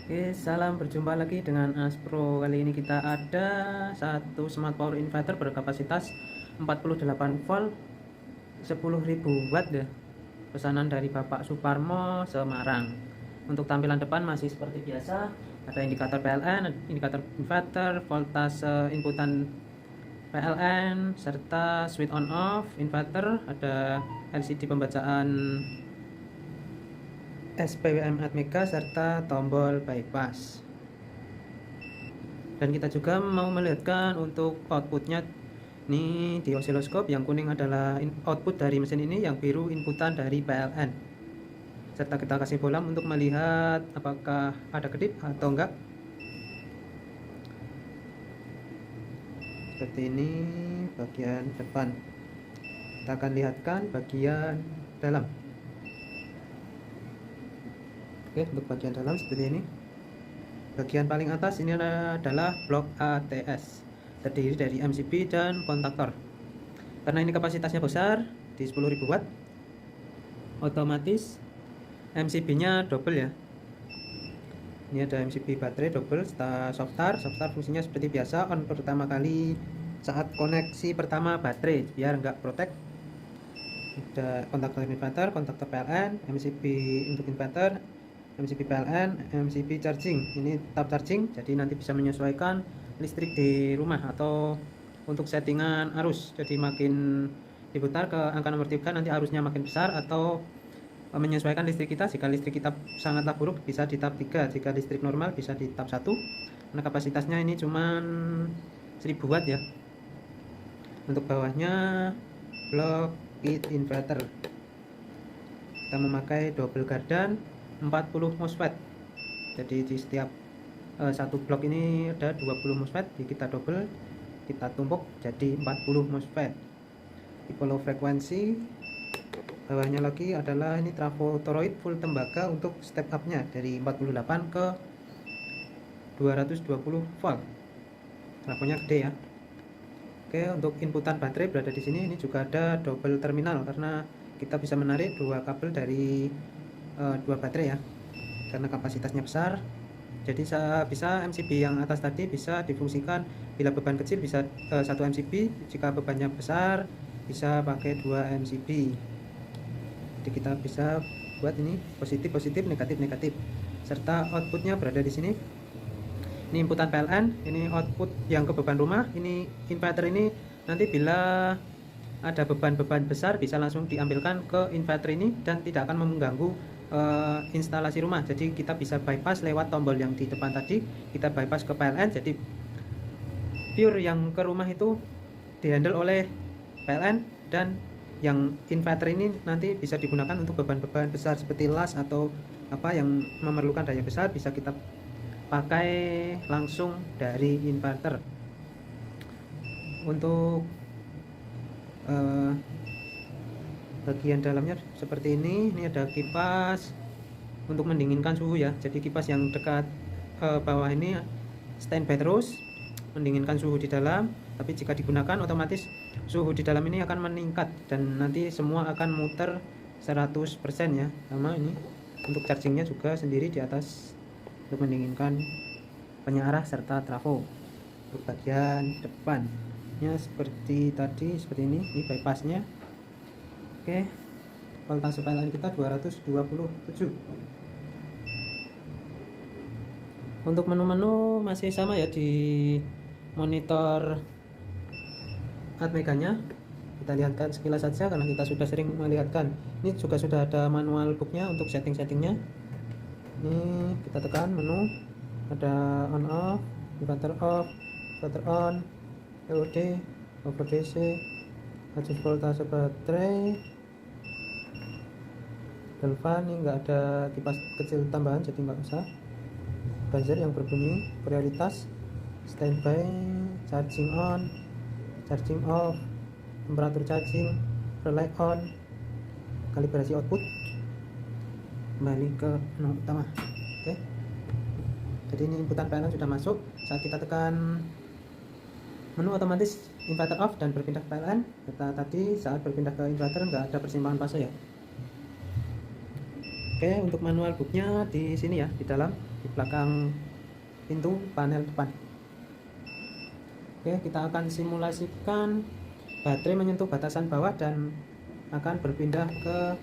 Oke, salam berjumpa lagi dengan Aspro. Kali ini kita ada satu smart power inverter berkapasitas 48 volt 10.000 watt ya. Pesanan dari Bapak Suparmo, Semarang. Untuk tampilan depan masih seperti biasa, ada indikator PLN, indikator inverter, voltase inputan PLN, serta switch on off inverter, ada LCD pembacaan SPWM Atmega serta tombol bypass. Dan kita juga mau melihatkan untuk outputnya. Ini di osiloskop yang kuning adalah output dari mesin ini, yang biru inputan dari PLN. Serta kita kasih bolam untuk melihat apakah ada kedip atau enggak. Seperti ini bagian depan. Kita akan lihatkan bagian dalam. Oke, untuk bagian dalam seperti ini. Bagian paling atas ini adalah blok ATS, terdiri dari MCB dan kontaktor. Karena ini kapasitasnya besar di 10.000 watt, otomatis MCB-nya double ya. Ini ada MCB baterai double, soft start fungsinya seperti biasa, on pertama kali saat koneksi pertama baterai biar enggak protect. Ada kontaktor inverter, kontaktor PLN, MCB untuk inverter, MCB PLN, MCB charging. Ini tab charging, jadi nanti bisa menyesuaikan listrik di rumah atau untuk settingan arus. Jadi makin diputar ke angka nomor 3 nanti arusnya makin besar, atau menyesuaikan listrik kita. Jika listrik kita sangatlah buruk bisa di tab 3, jika listrik normal bisa di tab 1. Karena kapasitasnya ini cuman 1000 watt ya. Untuk bawahnya blok kit inverter. Kita memakai double gardan 40 MOSFET. Jadi di setiap satu blok ini ada 20 MOSFET, jadi kita double, kita tumpuk jadi 40 MOSFET. Tipe low frekuensi. Bawahnya lagi adalah ini trafo toroid full tembaga untuk step up nya dari 48 ke 220 volt. Trafonya gede ya. Oke, untuk inputan baterai berada di sini. Ini juga ada double terminal karena kita bisa menarik dua kabel dari dua baterai ya, karena kapasitasnya besar. Jadi bisa MCB yang atas tadi bisa difungsikan bila beban kecil bisa 1 MCB, jika bebannya besar bisa pakai 2 MCB. Jadi kita bisa buat ini positif negatif, serta outputnya berada di sini. Ini inputan PLN, ini output yang ke beban rumah. Ini inverter ini nanti bila ada beban-beban besar bisa langsung diambilkan ke inverter ini dan tidak akan mengganggu instalasi rumah. Jadi kita bisa bypass lewat tombol yang di depan tadi, kita bypass ke PLN, jadi pure yang ke rumah itu dihandle oleh PLN, dan yang inverter ini nanti bisa digunakan untuk beban-beban besar seperti las atau apa yang memerlukan daya besar, bisa kita pakai langsung dari inverter. Untuk bagian dalamnya seperti ini. Ini ada kipas untuk mendinginkan suhu ya. Jadi kipas yang dekat bawah ini standby terus mendinginkan suhu di dalam, tapi jika digunakan otomatis suhu di dalam ini akan meningkat dan nanti semua akan muter 100% ya. Sama ini untuk chargingnya juga sendiri di atas untuk mendinginkan penyarah serta trafo. Untuk bagian depannya seperti tadi, seperti ini bypassnya. Oke, voltase PLN kita 227. Untuk menu-menu masih sama ya di monitor Atmeganya. Kita lihatkan sekilas saja karena kita sudah sering melihatkan. Ini juga sudah ada manual booknya untuk setting-settingnya. Ini kita tekan menu, ada on off, inverter on, POD, over DC, adjust voltase baterai, delvan. Ini enggak ada kipas kecil tambahan jadi enggak usah. Buzzer yang berbunyi prioritas, standby, charging on, charging off, temperatur charging, relay on, kalibrasi output. Kembali ke menu utama. Oke, jadi ini inputan PLN sudah masuk. Saat kita tekan menu otomatis inverter off dan berpindah ke PLN. Kita tadi saat berpindah ke inverter nggak ada persimpangan fase ya. Oke, untuk manual booknya di sini ya, di dalam, di belakang pintu panel depan. Oke, kita akan simulasikan baterai menyentuh batasan bawah dan akan berpindah ke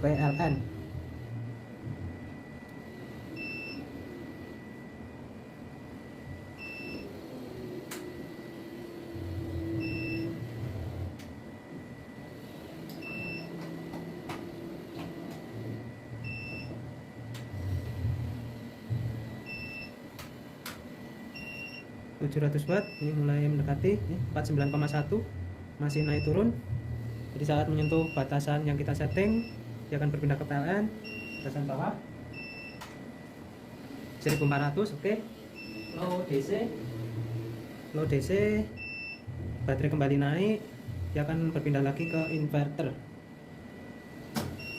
PLN. 700 watt ini mulai mendekati 49,1, masih naik turun. Jadi saat menyentuh batasan yang kita setting, dia akan berpindah ke PLN, batasan bawah 1400. Oke. Low DC baterai kembali naik, dia akan berpindah lagi ke inverter.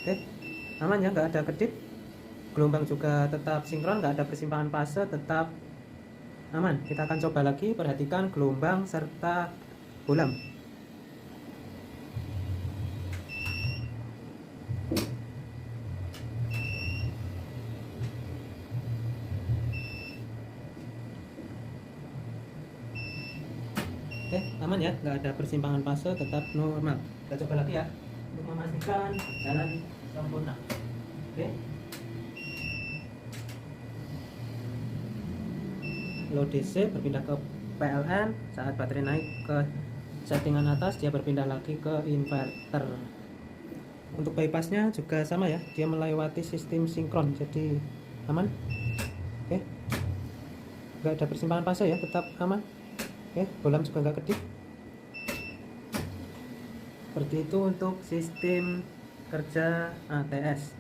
Oke, aman ya, nggak ada kedip, gelombang juga tetap sinkron, nggak ada persimpangan fase, tetap aman. Kita akan coba lagi, perhatikan gelombang serta bolam. Oke, aman ya, nggak ada persimpangan fase, tetap normal. Kita coba lagi ya, untuk memastikan jalan sempurna. Oke, low DC berpindah ke PLN. Saat baterai naik ke settingan atas, dia berpindah lagi ke inverter. Untuk bypassnya juga sama ya, dia melewati sistem sinkron, jadi aman. Oke, nggak ada persimpangan fase ya, tetap aman. Oke, bolam juga nggak kedip. Seperti itu untuk sistem kerja ATS.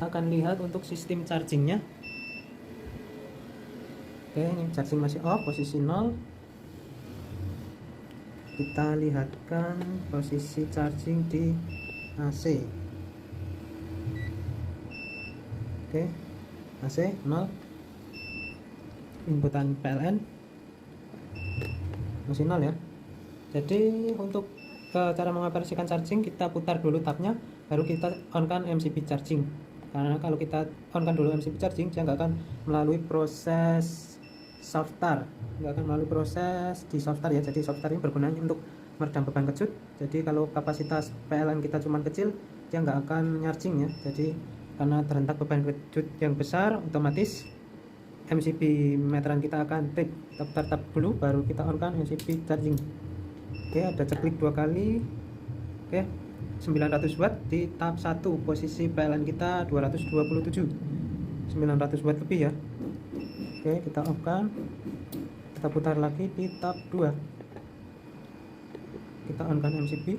Akan lihat untuk sistem chargingnya. Oke, ini charging masih off, posisi 0. Kita lihatkan posisi charging di AC. Oke, AC 0. Inputan PLN masih 0 ya. Jadi untuk cara mengoperasikan charging, kita putar dulu tabnya, baru kita on kan MCB charging. Karena kalau kita on kan dulu MCB charging, dia nggak akan melalui proses softar, nggak akan melalui proses di softar ya. Jadi softar ini berguna untuk meredam beban kejut. Jadi kalau kapasitas PLN kita cuma kecil, dia nggak akan charging ya. Jadi karena terhentak beban kejut yang besar, otomatis MCB meteran kita akan trip. Kita putar tab dulu, baru kita on kan MCB charging. Oke, ada ceklik 2 kali. Oke, 900 watt di tab 1, posisi PLN kita 227, 900 watt lebih ya. Oke, kita off kan, kita putar lagi di tab 2, kita on kan MCB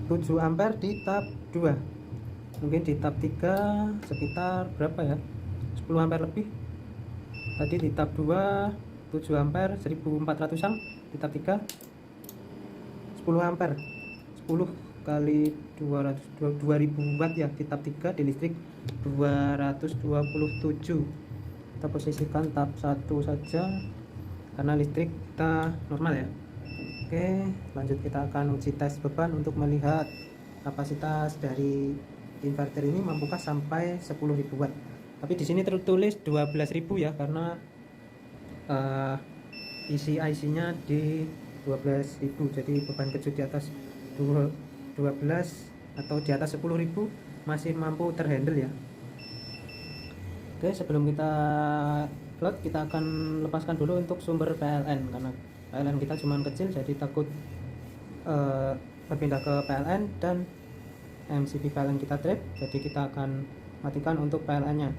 7 ampere di tab 2. Mungkin di tab 3 sekitar berapa ya, 10 ampere lebih. Tadi di tab 2 7 ampere 1400an, di tab 3 10 ampere, 10 kali 200, 2000 watt ya. Di tab 3 di listrik 227. Kita posisikan tab 1 saja karena listrik kita normal ya. Oke, lanjut kita akan uji tes beban untuk melihat kapasitas dari inverter ini mampukah sampai 10.000 watt. Tapi di sini tertulis 12.000 ya, karena isi IC-nya di 12.000. Jadi beban kejut di atas 12 atau di atas 10.000 masih mampu terhandle ya. Oke, sebelum kita plug, kita akan lepaskan dulu untuk sumber PLN, karena PLN kita cuma kecil, jadi takut berpindah ke PLN dan MCB PLN kita trip. Jadi kita akan matikan untuk PLN nya.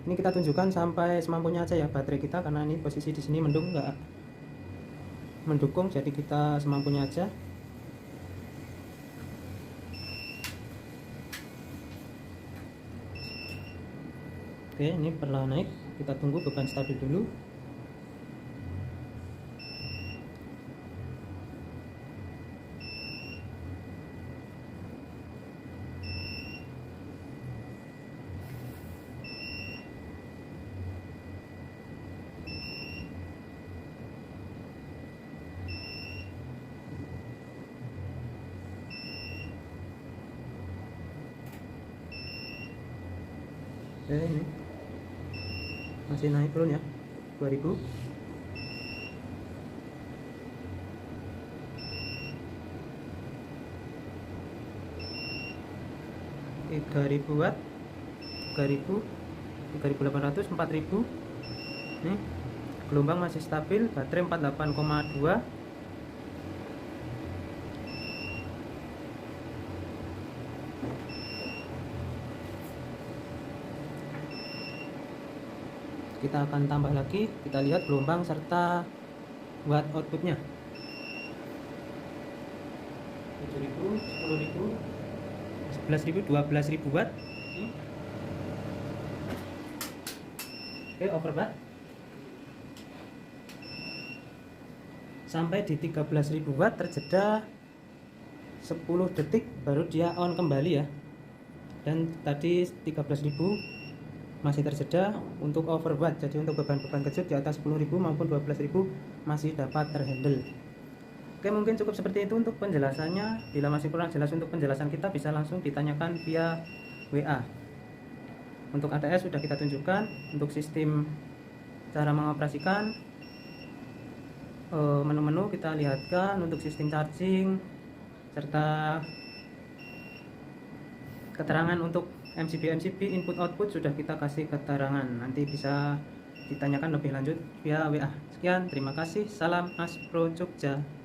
Ini kita tunjukkan sampai semampunya aja ya baterai kita, karena ini posisi di sini mendung, nggak mendukung, jadi kita semampunya aja. Oke, ini perlahan naik, kita tunggu beban stabil dulu. ini masih naik turun ya, 2000. 3000 watt, 3000, 3800, 4000. Nih gelombang masih stabil, baterai 48,2. Kita akan tambah lagi, kita lihat gelombang serta watt outputnya. 7000, 10000, 11.000, 12.000 watt. Oke, over watt sampai di 13.000 watt, terjeda 10 detik baru dia on kembali ya. Dan tadi 13.000 masih terjeda untuk over watt, jadi untuk beban-beban kejut di atas 10.000 maupun 12.000 masih dapat terhandle. Oke, mungkin cukup seperti itu untuk penjelasannya. Bila masih kurang jelas untuk penjelasan kita, bisa langsung ditanyakan via WA. Untuk ATS sudah kita tunjukkan, untuk sistem cara mengoperasikan menu-menu kita lihatkan, untuk sistem charging serta keterangan untuk MCB input output sudah kita kasih keterangan. Nanti bisa ditanyakan lebih lanjut via WA. Sekian, terima kasih. Salam Aspro Jogja.